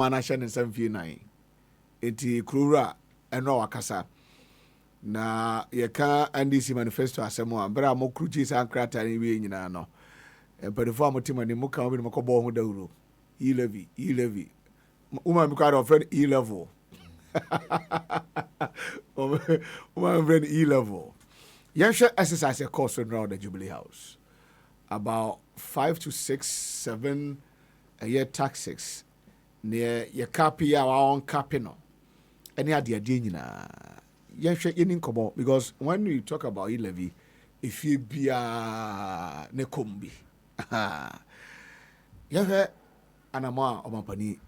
manasha ne 759 enti krura eno wakasa na yeka NDC manifesto asemo ambra mo kruji sankrata ni wi nyina no empedefo amotima ni muka obi mo kobo ho dawuro e-levy uma mi kwara friend e-level uma friend e-level yensha exercise course around the Jubilee House about 5 to 6 7 a year taxes near your copy our own capino any idea nyina yensha yenin kobo because when we talk about e-levy if you be a nekombi yehwe anama omampani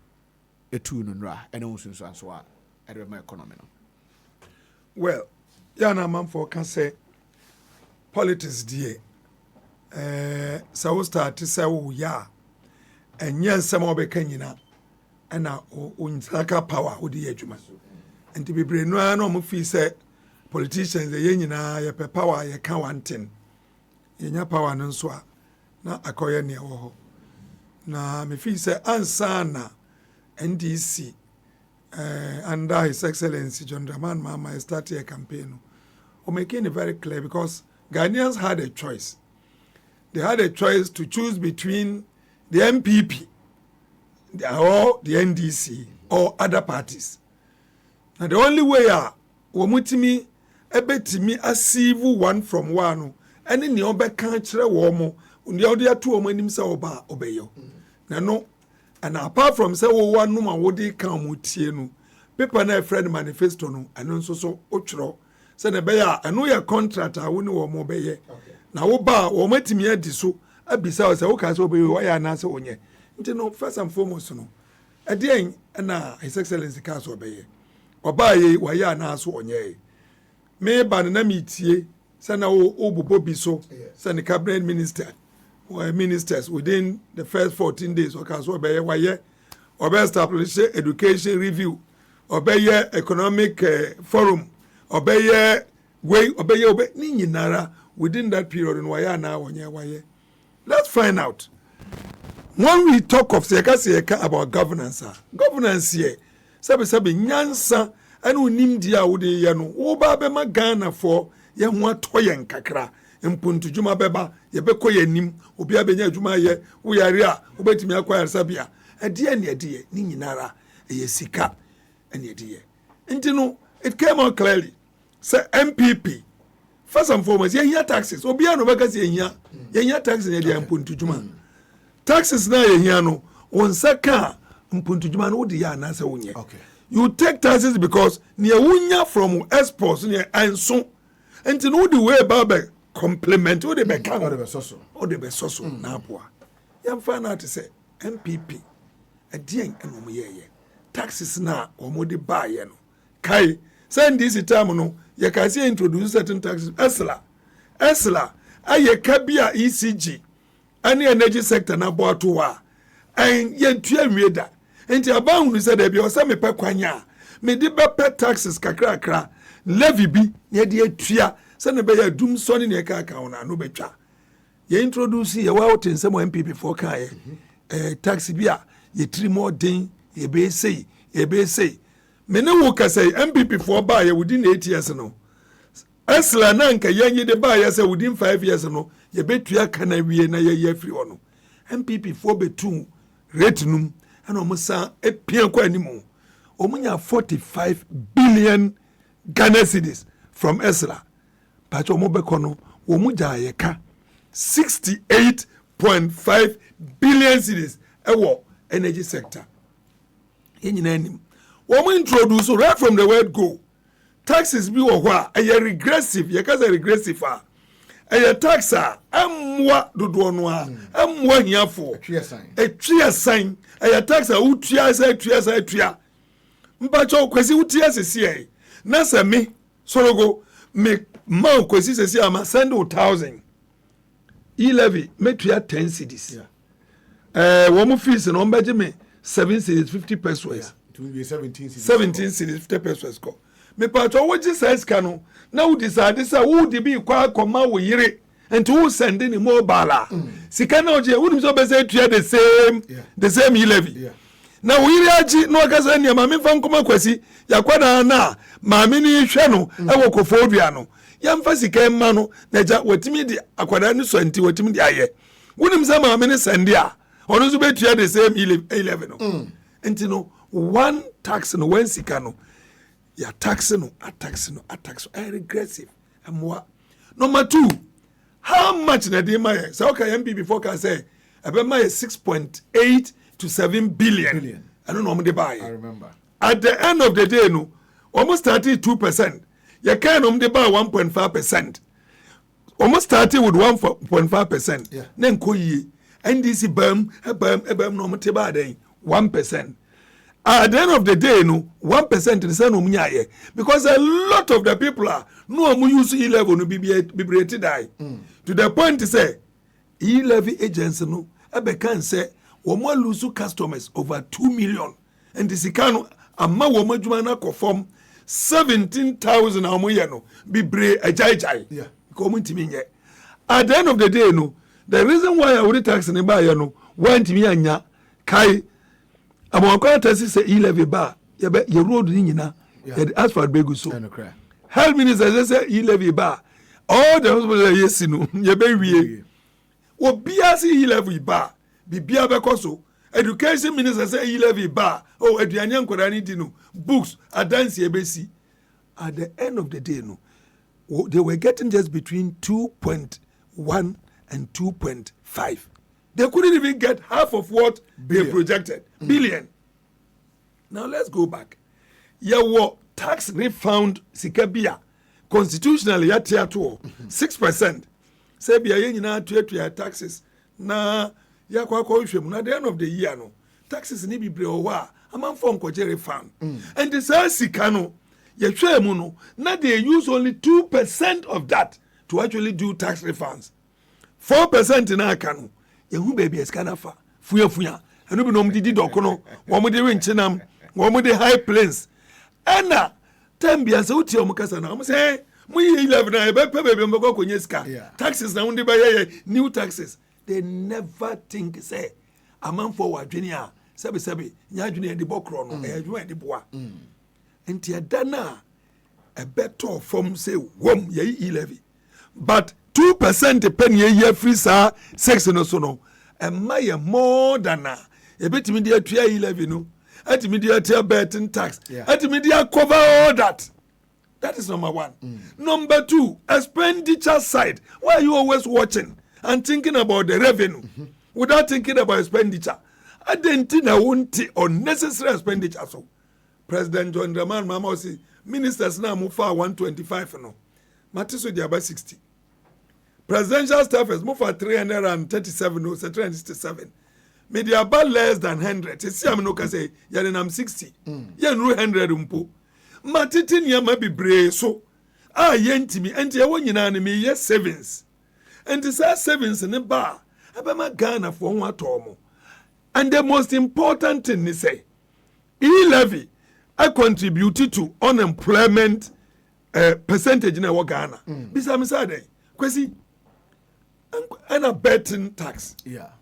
etu nunra ene unsunso anso a ede my economy no well yana manfo can say politics die so start say wo ya enye nsem obeka nyina na unsaka power odi adwuma enti bebre no na mo fi say politicians ye nyina ye pe power ye ka one thing ye nya power no nso a na akoye ne wo ho na me fi say ansana NDC under His Excellency John Dramani Mahama started a campaign making it very clear because Ghanaians had a choice. They had a choice to choose between the MPP or the NDC or other parties. And the only way womutimi ebetimi asive one from one any ni obe kan kire wo mo ndi odi atu o manim se oba obeyo. Na no and apart from say wo one no ma wodi kan mo tie no paper na friend manifesto no eno nso so otworo say na be ya eno ya contract a wo ni wo mo beye na wo ba wo matimi adi so abisa say wo ka say obeyo wo ya na say onye nti no first and foremost no edien na His Excellency ka so beye oba ye wo ya na so onye me ba na mitie say na wo obobo bi so say the cabinet ministers within the first 14 days okay so obey waye obey establish education review obey economic forum obey way obey ni nyinara within that period in waye na waye. Let's find out when we talk of seka about governance here sabe nyansa ane onim dia wo de ye no wo ba be ma Ghana for ye ho atoyen kakra mpuntu djuma beba ye beko ye nim obi abenya djuma ye wo yare a obetimi akwaya sabia ade ni nyinara ye sika ene ade ntino it came out clearly say MPP first and foremost ye hear taxes obi ano beka say ye hear taxes ye de mpuntu djuma taxes na ye hear no wonsaka mpuntu djuma no de ya na say wonye okay you take taxes because near wunya from exports near anso ntino the way babe complement o de be kan o de be soso na aboa yam fa na to say MPP adien eno mo ye taxes na o mo de ba ye no kai send this time no ye ka say introduce certain taxes esla aye ka bia ECG any energy sector na bo to wa en ye tua wieda enti abahunu say da bia o say me pe kwanya me de be pay taxes kakra levy bi ye de atua send be ya dum so ne ne ka ona no betwa ye introduce ye wa otensem MPP for kan tax bi a ye three more din ye be say me ne wo ka say MPP for ba ye within 8 years no esla na nka ye de ba ye say within 5 years no ye betua kana wie na ye free ono MPP for betu rate num ana omusa epia kwa animu omunya 45 billion Ghana cedis from esla pacho mo bekono wo mu jaye ka 68.5 billion cedis ewo energy sector yenyina anim wo mu introduce right from the word go taxes bi wo ho a regressive ye ka say regressive a tax a amwa dodo no a amwa hiafo etwa san tax a utua mpacho kwesi utia sesi na se me sorogo me ma kwesi sesi ama send 1000 e-levy metua 10 cedis wo mu fees no mbeje me 7 cedis 50 pesos it will be 17 cedis 50 pesos ko me pacho wo ji size ka no na wo decide say wo de bi kwa akoma wo yire enti wo send ni mobile sika na oje wo nim so be say tua the same e-levy na woyiri agye na wakasa nea maame fa nkoma kwasi yakwada na maame ni hwe no e wo kofo dua no yamfa sika ma no na gya watimi di akwada ni so anti watimi di aye wonim sa maame ni sende a ono so betua the same 11 no enti no one tax no one sika no ya tax no tax regressive amwa. Number 2, how much na dey my so okay MB before can say about my 6.8 to 7 billion. I don't know how much they buy. I remember. At the end of the day, no, almost started 2%. You can't they buy 1.5%. Almost started with 1.5%. Yeah. Then koyi NDC bam no mte buy 1%. At the end of the day, no 1% is no munyaye because a lot of the people are no mu use E11 no be die to the point to say E11 agents no ebe can say wo mo lose customers over 2 million and the sikano amma wo mo adwuma na conform 17,000 amoye no bibre ajai yeah ko mo ntimi nye. At the end of the day no the reason why I would tax ne ba ye no want me anya kai amonko taxi say E11 ba ye road ni nyina ye asphalt begu so health minister say E11 ba all the hospital yes no ye be wie obia say E11 ba bibia be koso education minister say E11 ba oh aduane ankoda ni di no books adansi ebesi. At the end of the day no they were getting just between 2.1 and 2.5. They couldn't even get half of what they projected. Billion. Now let's go back. Yawo tax refund sikabia constitutionally ya tiato 6%. Say bia ye nyina tuatua taxes na ya kwa hwem na the end of the year no taxes ni bibre o wa amanfo nkoje refund. And the sika no ye hwe mu no na they use only 2% of that to actually do tax refunds. 4% na aka no yehu baby eskana fa fuya enu bi no mdidi dokono wo mo de renchinam wo mo de high plains ana tambia se uti o mukasa na mo say mo yi 11 na e be pe baby mbako konye ska taxes na unde ba ye new taxes. They never think say amount for wadwene a sebe nya adwene e de bokro no e adwene e de boa enti adana e better from say wom ye 11 but 2% pen ye free sa 6 no so no and my more than a bit media 11 no at media betting tax at media cover all that. That is number 1. Number 2, expenditure side. Why are you always watching and thinking about the revenue without thinking about expenditure? I didn't think I won't unnecessary expenditure. So President John Dramani Mahama say ministers now move for 125 no. Matiso they about 60. Presidential staffers move for 337 no, 367. Media about less than 100. See am no ka say I'm 60. Ye no 100 mpo. Matiti nya ma bibre so. Yentimi enti ye wonyina ne me ye savings. Enti say savings ne ba abema Ghana for ho atomo. And the most important thing ni say E-levy I contributed to unemployment percentage na wo Ghana. Bisa me say dey. Kwesi and a betting tax.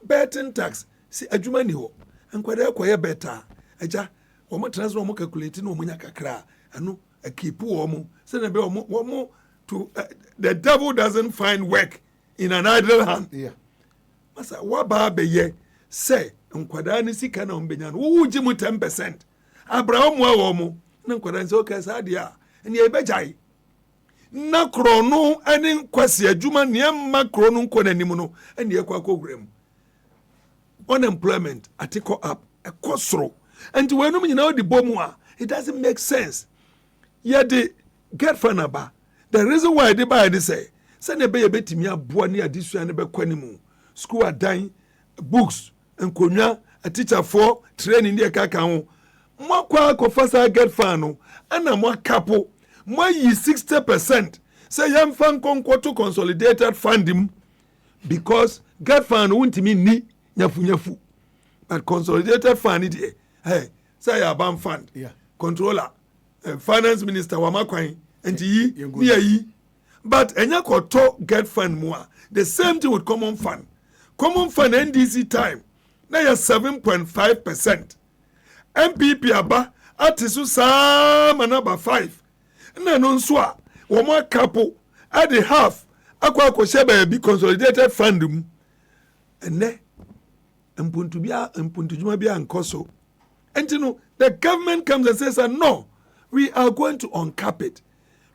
Betting tax. See adwuma ni ho. Enkwada ekoye beta. Eja wo mo transfer wo calculate no munya kakra. Anu keep wo mo. Say na be wo mo to the devil doesn't find work in an idle hand. Masa wa ba be ye say enkwada ni sika na ombenya no wo wuji mu 10%. Abraham wo mo. Na enkwada say okay sa dia. Eni e bejai. Na krono eni kwasi adwuma niamma krono nko nanim no eni ekwa akogurem unemployment atiko up ekosro and when you know the bomwa it doesn't make sense. Yeah, the get fanaba the reason why they buy this say ne be betimi aboa ne adisua ne be kwanimu school adan books enkonwa a teacher for training dey kaka ho mo kwa akofasa get fan no ana mo kapo mo yi 60% say yam fan konkoto consolidated fund him because get fan wuntimi ni nyafu but consolidated fund it hey say abam fund controller finance minister wamakwan and yi but enya koto get fund more the same thing with common fund NDC time na ya 7.5% MPP aba atisu sama number 5 na no nso a wo mo couple at the half akwa sheba bi consolidated fund mu ene mpuntujuma bi ankoso entino the government comes and says no, we are going to uncap it.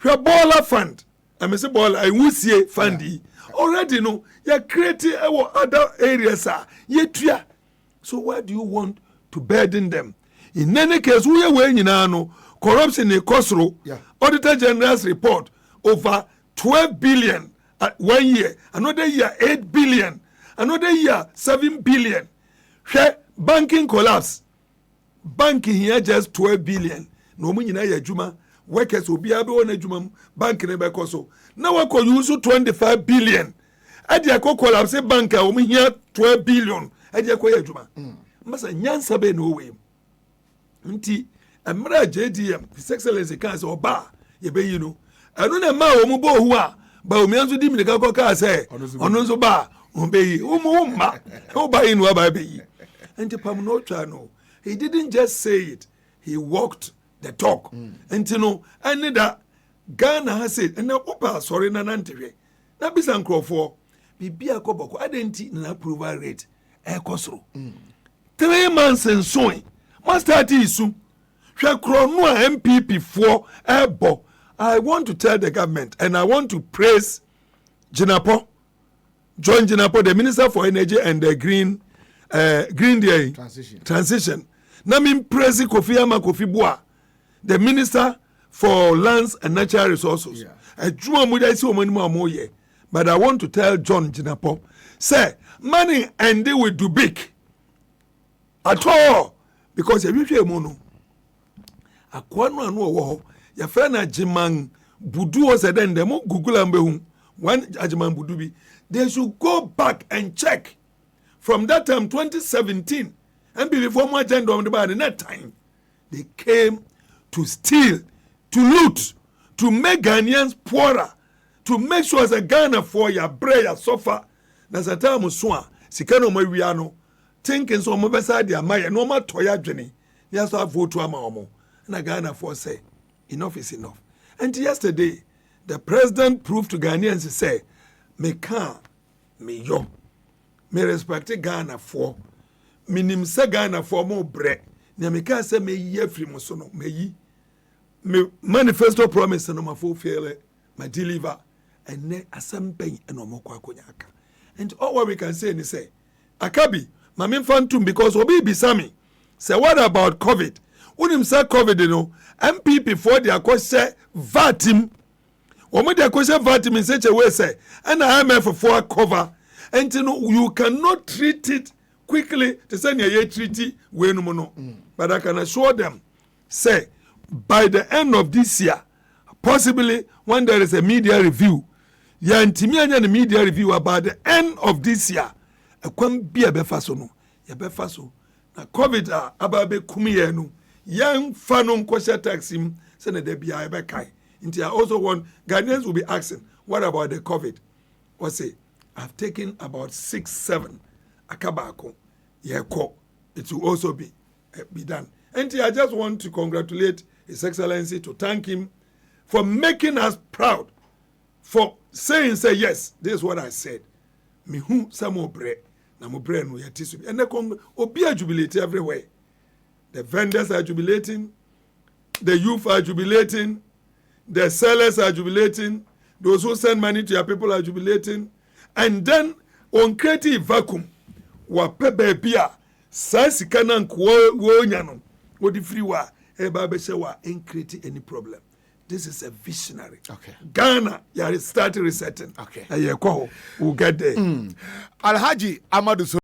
We are baller fund. I mean say baller I will see fundy already no you creating other areas so why do you want to burden them? In any case, we are weighing in corruption in Kosro, Auditor General's report over 12 billion at 1 year, another year 8 billion, another year 7 billion. Banking collapse. Banking here just 12 billion. No money na ya juma. Workers will be able to juma banking ebe koso. Now we could use 25 billion. Adi ako collapse banker we here 12 billion. Adi ako ya juma. Masa nyansa be no way. Nti emra JDM His Excellency kan se oba ye be yi no anu na ma o mu bo hu a ba o mi anso di mi ka ko ka se ono nso ba o be yi o mu ma o ba yi no ba be yi. Nti pam no twa no he didn't just say it, he walked the talk. Nti no ani da Ghana has said na opa sorry na nantwe na bisa nkrofo bibia ko boko adenti na approval rate e kosoro 3 months and so Master Isu, MPP for Ebo. I want to tell the government and I want to praise John Jinapo, the Minister for Energy and the Green Day Transition. Namin praise Kofi Ama Kofi Bua, the Minister for Lands and Natural Resources. But I want to tell John Jinapo, say, money and they will do big. At all. Because if you mono akwano anu owo ya fra na Jiman Budu o said dem Google ambe one Jiman Budu bi they should go back and check from that time 2017 and before my agenda on the that time they came to steal, to loot, to make Ghanaians poorer, to make sure as a Ghana for your bread ya suffer na satamu swa sikano mo wiano thinking so mo besa dia maye no ma toya dwene ya so vote ama omo na Ghana for say enough is enough. And yesterday the president proved to Ghanaians say me can me yo me respect Ghana for minim say Ghana for mo bre na me can say me ye free mo so no me yi me manifesto promise no ma fulfill my deliver and ne asampen and omo kwa konyaka. And all what we can say is say akabi Mamin Phantom because Obi Bisami say what about COVID? Unim say COVID, you know, MPP for their question vatim. Omo their question vatim in such a way say, and IMF for cover, and you know you cannot treat it quickly to send a treaty when no. But I can assure them, say by the end of this year, possibly when there is a media review, ya intimianya the media review about the end of this year. Kwam bia befaso no ya befaso na COVID ababe kumiye no yan fano nkosha taxim se na de bia be kai nti I also want Ghanaians will be asking what about the COVID. What say I've taken about 6-7 akabako yeko it will also be done. And I just want to congratulate His Excellency, to thank him for making us proud, for saying say yes this is what I said me who some bread na mo bread no yetisu and the obi jubilate everywhere. The vendors are jubilating, the youth are jubilating, the sellers are jubilating, those who send money to your people are jubilating, and then on creative vacuum wa pebe bia sa sika na wo nya no wo di free wa e ba be wa en create any problem. This is a visionary. Okay. Ghana, you are starting resetting. Okay. We'll get there. Alhaji Amadou